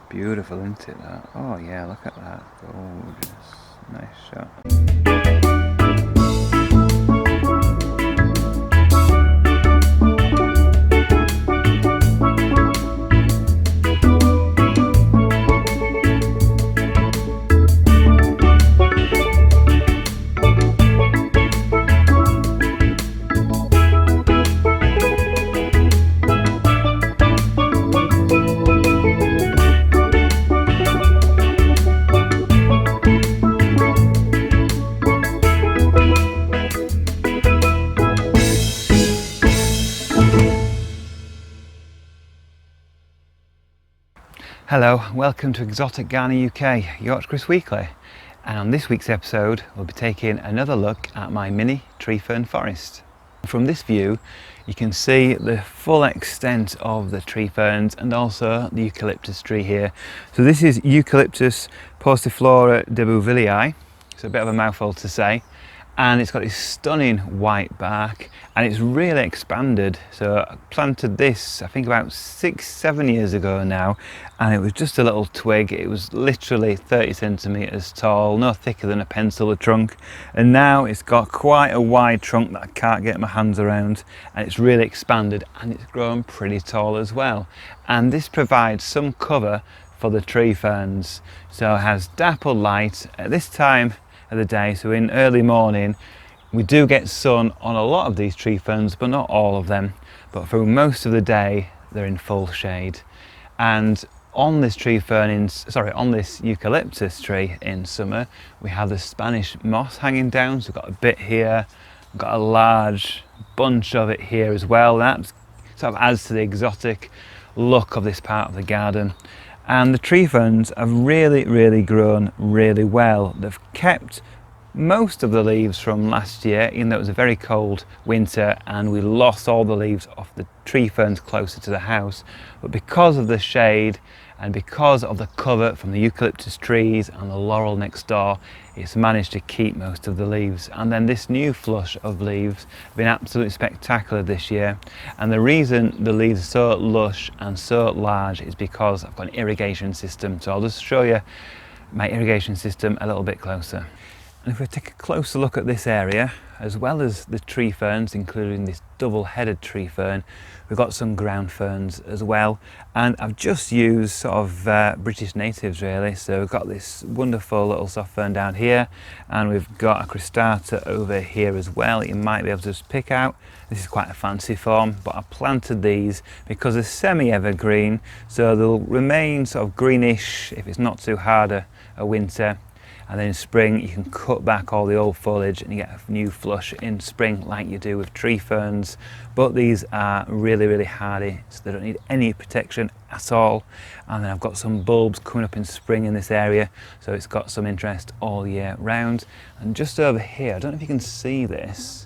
Beautiful, isn't it, that? Oh yeah, look at that. Gorgeous. Nice shot. Hello, welcome to Exotic Ghana UK, Yorkshire Kris Weekly, and on this week's episode we'll be taking another look at my mini tree fern forest. From this view you can see the full extent of the tree ferns and also the eucalyptus tree here. So this is Eucalyptus Pauciflora de Bouvillii, it's a bit of a mouthful to say, and it's got this stunning white bark and it's really expanded. So I planted this I think about 6-7 years ago now, and it was just a little twig. It was literally 30 centimeters tall, no thicker than a pencil, a trunk, and now it's got quite a wide trunk that I can't get my hands around, and it's really expanded and it's grown pretty tall as well. And this provides some cover for the tree ferns, so it has dappled light at this time of the day. So in early morning we do get sun on a lot of these tree ferns, but not all of them, but for most of the day they're in full shade. And on this tree fern on this eucalyptus tree in summer we have the Spanish moss hanging down. So we've got a bit here, we've got a large bunch of it here as well. That sort of adds to the exotic look of this part of the garden. And the tree ferns have really grown really well. They've kept most of the leaves from last year, even though it was a very cold winter and we lost all the leaves off the tree ferns closer to the house. But because of the shade and because of the cover from the eucalyptus trees and the laurel next door, it's managed to keep most of the leaves. And then this new flush of leaves have been absolutely spectacular this year. And the reason the leaves are so lush and so large is because I've got an irrigation system. So I'll just show you my irrigation system a little bit closer. And if we take a closer look at this area, as well as the tree ferns, including this double-headed tree fern, we've got some ground ferns as well. And I've just used sort of British natives really. So we've got this wonderful little soft fern down here, and we've got a cristata over here as well that you might be able to just pick out. This is quite a fancy form, but I planted these because they're semi-evergreen, so they'll remain sort of greenish if it's not too hard a winter. And then in spring you can cut back all the old foliage and you get a new flush in spring like you do with tree ferns. But these are really hardy, so they don't need any protection at all. And then I've got some bulbs coming up in spring in this area, so it's got some interest all year round. And just over here, I don't know if you can see this,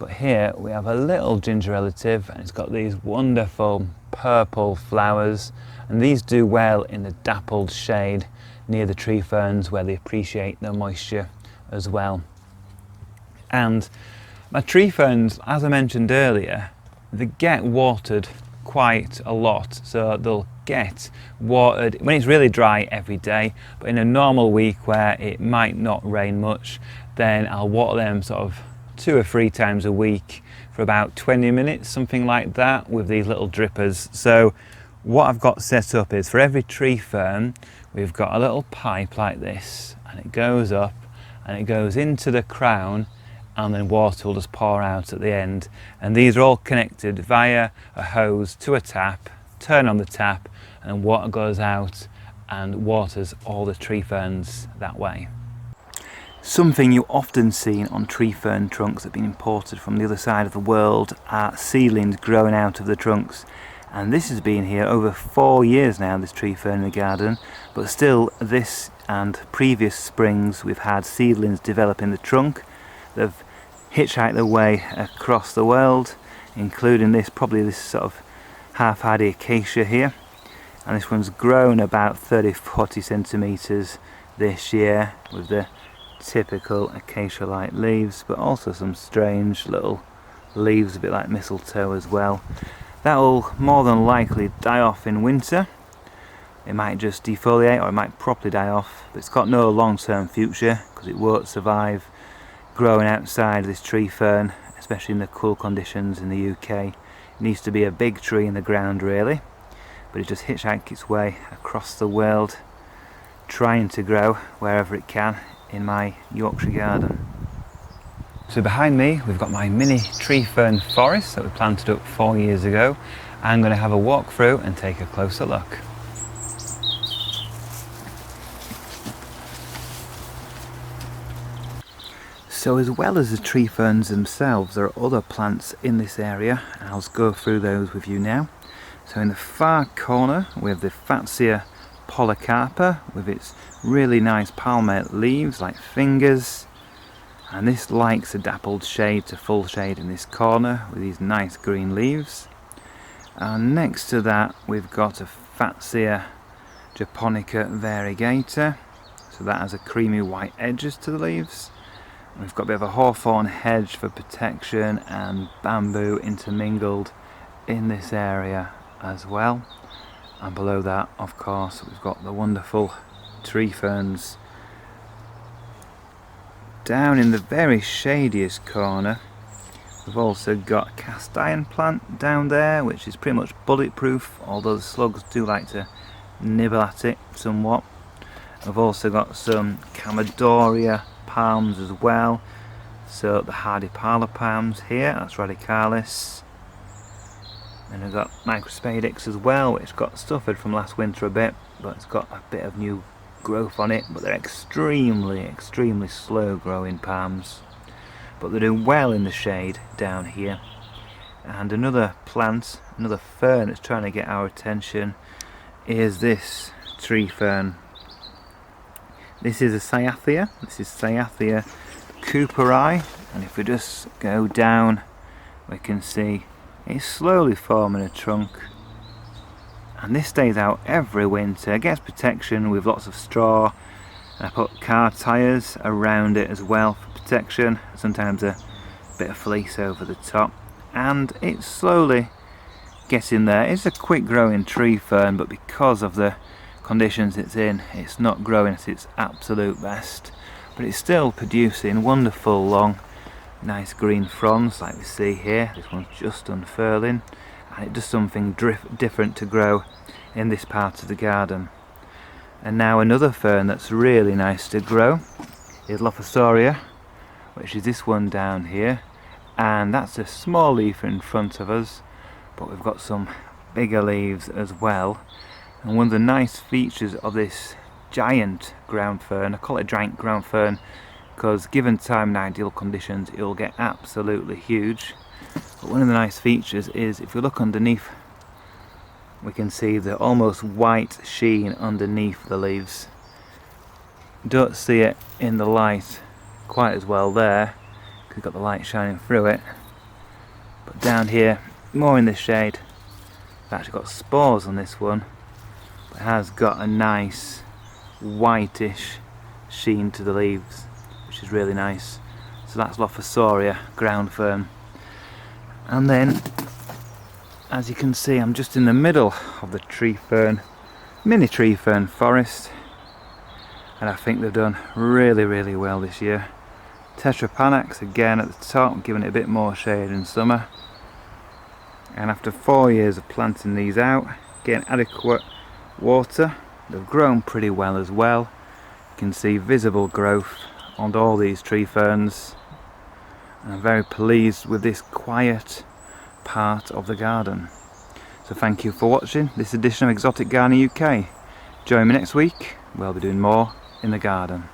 but here we have a little ginger relative and it's got these wonderful purple flowers, and these do well in the dappled shade near the tree ferns where they appreciate the moisture as well. And my tree ferns, as I mentioned earlier, they get watered quite a lot. So they'll get watered when it's really dry every day, but in a normal week where it might not rain much, then I'll water them sort of 2 or 3 times a week for about 20 minutes, something like that, with these little drippers. So what I've got set up is for every tree fern we've got a little pipe like this, and it goes up and it goes into the crown, and then water will just pour out at the end. And these are all connected via a hose to a tap. Turn on the tap and water goes out and waters all the tree ferns that way. Something you often see on tree fern trunks that have been imported from the other side of the world are seedlings growing out of the trunks. And this has been here over 4 years now, this tree fern in the garden, but still this and previous springs we've had seedlings develop in the trunk. They've hitchhiked their way across the world, including probably this sort of half-hardy acacia here, and this one's grown about 30-40 centimeters this year with the typical acacia-like leaves, but also some strange little leaves a bit like mistletoe as well. That will more than likely die off in winter, it might just defoliate or it might properly die off, but it's got no long-term future because it won't survive growing outside of this tree fern, especially in the cool conditions in the UK. It needs to be a big tree in the ground really, but it just hitchhikes its way across the world trying to grow wherever it can in my Yorkshire garden. So behind me we've got my mini tree fern forest that we planted up 4 years ago. I'm going to have a walk through and take a closer look. So as well as the tree ferns themselves, there are other plants in this area, and I'll go through those with you now. So in the far corner we have the Fatsia polycarpa with its really nice palmate leaves like fingers, and this likes a dappled shade to full shade in this corner with these nice green leaves. And next to that we've got a Fatsia japonica variegator, so that has a creamy white edges to the leaves. We've got a bit of a hawthorn hedge for protection and bamboo intermingled in this area as well. And below that, of course, we've got the wonderful tree ferns. Down in the very shadiest corner, we've also got a cast iron plant down there, which is pretty much bulletproof, although the slugs do like to nibble at it somewhat. We've also got some Camadoria palms as well, so the hardy parlour palms here, that's radicalis. And we've got microspadix as well, which got suffered from last winter a bit, but it's got a bit of new growth on it, but they're extremely slow growing palms, but they're doing well in the shade down here. And another plant, another fern that's trying to get our attention is this tree fern. This is a Cyathea, this is Cyathea cooperi, and if we just go down we can see it's slowly forming a trunk, and this stays out every winter, gets protection with lots of straw, and I put car tyres around it as well for protection, sometimes a bit of fleece over the top, and it's slowly getting there. It's a quick growing tree fern, but because of the conditions it's in, it's not growing at its absolute best, but it's still producing wonderful long nice green fronds like we see here. This one's just unfurling, and it does something different to grow in this part of the garden. And now another fern that's really nice to grow is Lophosauria, which is this one down here, and that's a small leaf in front of us, but we've got some bigger leaves as well. And one of the nice features of this giant ground fern, I call it a giant ground fern because given time and ideal conditions it'll get absolutely huge, but one of the nice features is if you look underneath we can see the almost white sheen underneath the leaves. Don't see it in the light quite as well there because you've got the light shining through it, but down here more in the shade. I've actually got spores on this one. It has got a nice whitish sheen to the leaves, which is really nice. So that's Lophosauria ground fern. And then, as you can see, I'm just in the middle of the tree fern, mini tree fern forest, and I think they've done really well this year. Tetrapanax again at the top, giving it a bit more shade in summer. And after 4 years of planting these out, getting adequate water, they've grown pretty well as well. You can see visible growth on all these tree ferns, and I'm very pleased with this quiet part of the garden. So thank you for watching this edition of Exotic Gardening UK. Join me next week, we'll be doing more in the garden.